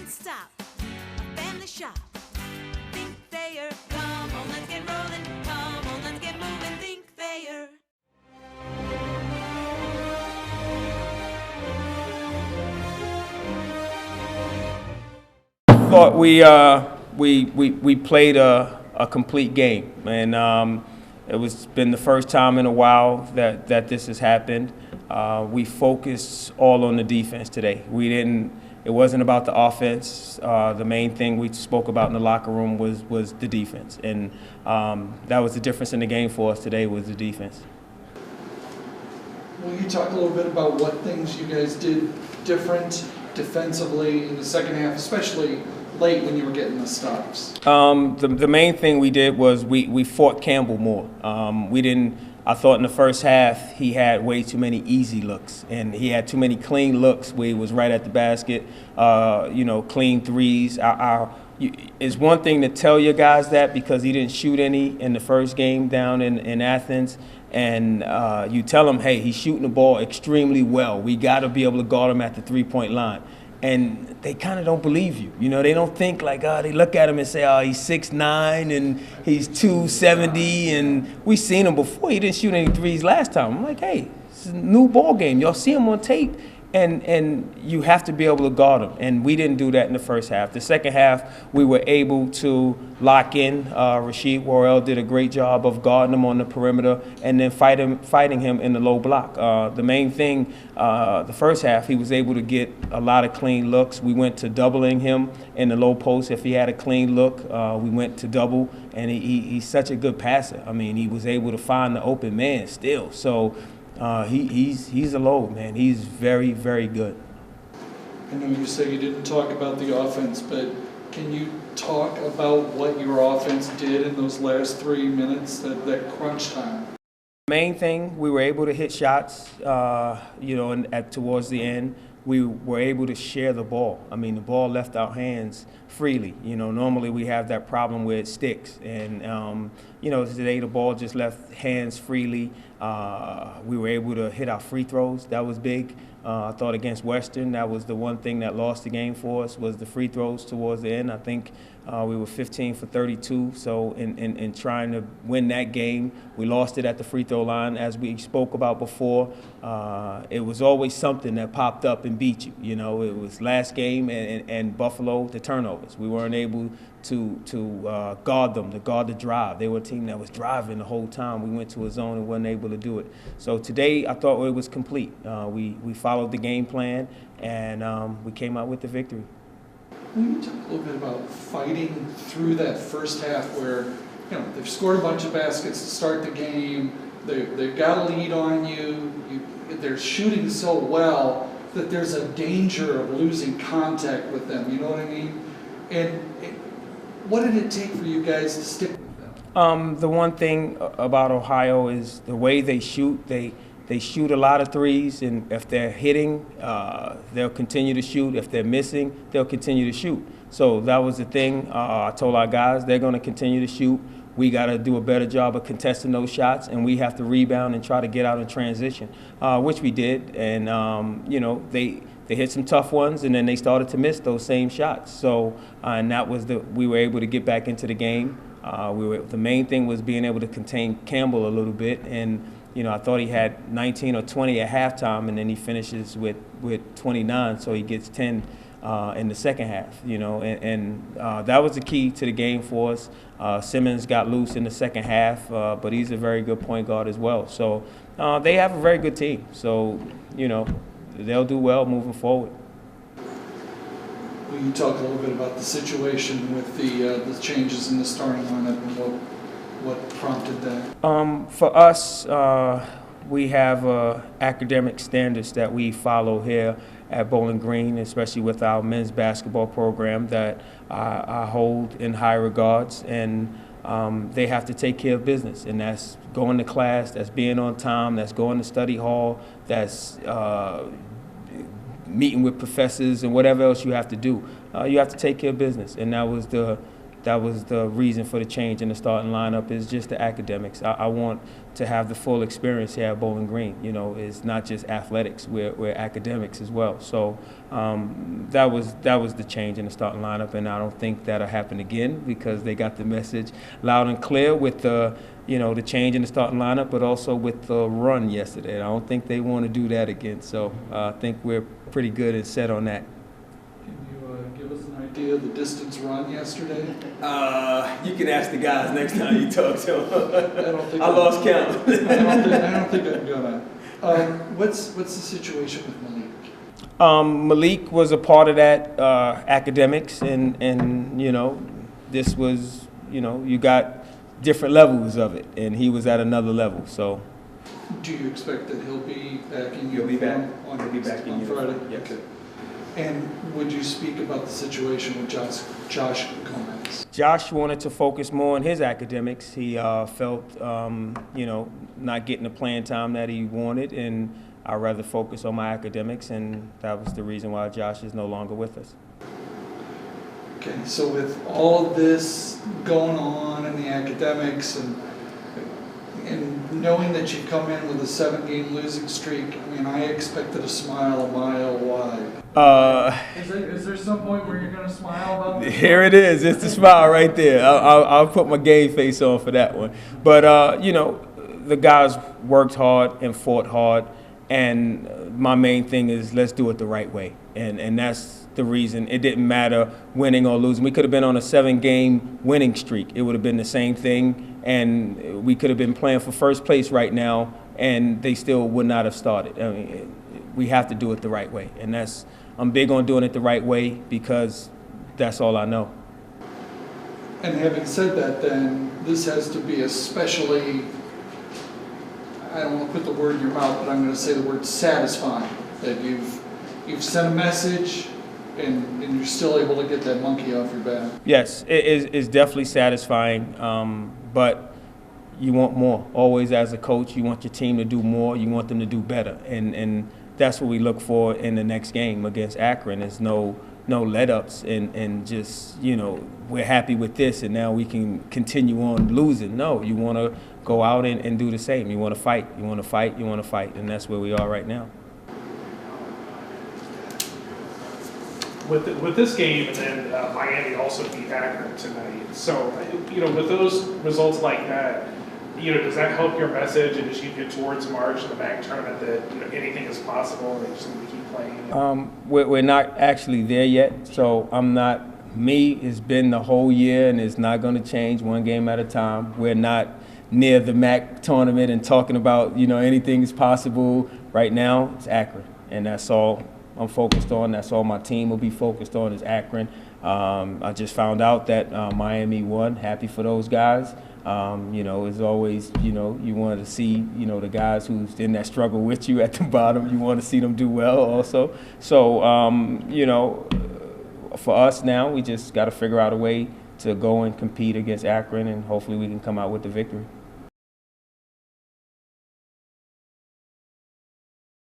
stop. A family shop. Think Thayer. Come on, let's get rolling. Come on, let's get moving. Think Thayer. Thought we played a complete game, and it was been the first time in a while that this has happened. We focused all on the defense today. It wasn't about the offense. The main thing we spoke about in the locker room was the defense, and that was the difference in the game for us today, was the defense. Will you talk a little bit about what things you guys did different defensively in the second half, especially late when you were getting the stops? The main thing we did was we fought Campbell more. I thought in the first half he had way too many easy looks, and he had too many clean looks where he was right at the basket, clean threes. It's one thing to tell your guys that because he didn't shoot any in the first game down in Athens, and you tell him, hey, he's shooting the ball extremely well. We got to be able to guard him at the three-point line. And they kind of don't believe you. They don't think like, they look at him and say, he's 6'9", and he's 270, and we seen him before. He didn't shoot any threes last time. I'm like, hey, it's a new ball game. Y'all see him on tape, and you have to be able to guard him. And we didn't do that in the first half. The second half, we were able to lock in. Rasheed Worrell did a great job of guarding him on the perimeter and then fighting him in the low block. The main thing, the first half, he was able to get a lot of clean looks. We went to doubling him in the low post. If he had a clean look, we went to double, and he's such a good passer. I mean, he was able to find the open man still. So he's a load, man. He's very, very good. I know you say you didn't talk about the offense, but can you talk about what your offense did in those last 3 minutes, that crunch time? Main thing, we were able to hit shots, towards the end. We were able to share the ball. I mean, the ball left our hands freely. Normally we have that problem where it sticks. And, today the ball just left hands freely. We were able to hit our free throws. That was big. I thought against Western, that was the one thing that lost the game for us, was the free throws towards the end. I think we were 15 for 32. So in trying to win that game, we lost it at the free throw line. As we spoke about before, it was always something that popped up and beat you. It was last game and Buffalo, the turnovers. We weren't able to guard them, to guard the drive. They were a team that was driving the whole time. We went to a zone and wasn't able to do it. So today, I thought it was complete. We followed the game plan, and we came out with the victory. Will you talk a little bit about fighting through that first half where, they've scored a bunch of baskets to start the game, they've got a lead on you, they're shooting so well that there's a danger of losing contact with them, you know what I mean? And what did it take for you guys to stick with them? The one thing about Ohio is the way they shoot. They shoot a lot of threes, and if they're hitting, they'll continue to shoot. If they're missing, they'll continue to shoot. So that was the thing. I told our guys they're going to continue to shoot. We got to do a better job of contesting those shots, and we have to rebound and try to get out in transition, which we did. And, they hit some tough ones, and then they started to miss those same shots. So, and that was we were able to get back into the game. The main thing was being able to contain Campbell a little bit, and I thought he had 19 or 20 at halftime, and then he finishes with 29, so he gets 10 in the second half. And that was the key to the game for us. Simmons got loose in the second half, but he's a very good point guard as well. So they have a very good team. So they'll do well moving forward. Will you talk a little bit about the situation with the changes in the starting lineup and what prompted that? For us, we have academic standards that we follow here at Bowling Green, especially with our men's basketball program that I hold in high regards. And they have to take care of business, and that's going to class, that's being on time, that's going to study hall, that's meeting with professors and whatever else you have to do. You have to take care of business, and that was the that was the reason for the change in the starting lineup, is just the academics. I want to have the full experience here at Bowling Green. You know, it's not just athletics, we're academics as well. So that was the change in the starting lineup, and I don't think that'll happen again, because they got the message loud and clear with the change in the starting lineup, but also with the run yesterday. I don't think they want to do that again. So I think we're pretty good and set on that. Give us an idea of the distance run yesterday? You can ask the guys next time you talk to them. I lost count. I don't think I'm gonna. What's the situation with Malik? Malik was a part of that academics, and this was, you got different levels of it, and he was at another level. So, do you expect that he'll be back in He'll be back. on in Friday? Yes. Okay. And would you speak about the situation with Josh Gomez? Josh wanted to focus more on his academics. He felt, not getting the playing time that he wanted, and I'd rather focus on my academics, and that was the reason why Josh is no longer with us. Okay, so with all of this going on in the academics and knowing that you come in with a 7-game losing streak, I mean, I expected a smile a mile wide. Is there some point where you're going to smile about this? Here it is. It's the smile right there. I'll put my game face on for that one. But, the guys worked hard and fought hard, and my main thing is let's do it the right way. And that's the reason. It didn't matter winning or losing. We could have been on a 7-game winning streak. It would have been the same thing, and we could have been playing for first place right now, and they still would not have started. I mean, we have to do it the right way, and I'm big on doing it the right way, because that's all I know. And having said that, then, this has to be especially, I don't want to put the word in your mouth, but I'm going to say the word satisfying, that you've sent a message and you're still able to get that monkey off your back. Yes, it's definitely satisfying, but you want more. Always as a coach, you want your team to do more, you want them to do better, and that's what we look for in the next game against Akron. Is no let-ups and just, we're happy with this and now we can continue on losing. No, you want to go out and do the same. You want to fight, and that's where we are right now. With this game, and then Miami also beat Akron tonight. So, with those results like that, does that help your message, and as you get towards March in the MAC tournament, that anything is possible and you just need to keep playing? We're not actually there yet, so I'm not. Me, it's been the whole year, and it's not going to change one game at a time. We're not near the MAC tournament and talking about anything is possible. Right now, it's Akron, and that's all I'm focused on. That's all my team will be focused on, is Akron. I just found out that Miami won. Happy for those guys. As always, you want to see, the guys who's in that struggle with you at the bottom. You want to see them do well also. So, for us now, we just got to figure out a way to go and compete against Akron, and hopefully we can come out with the victory.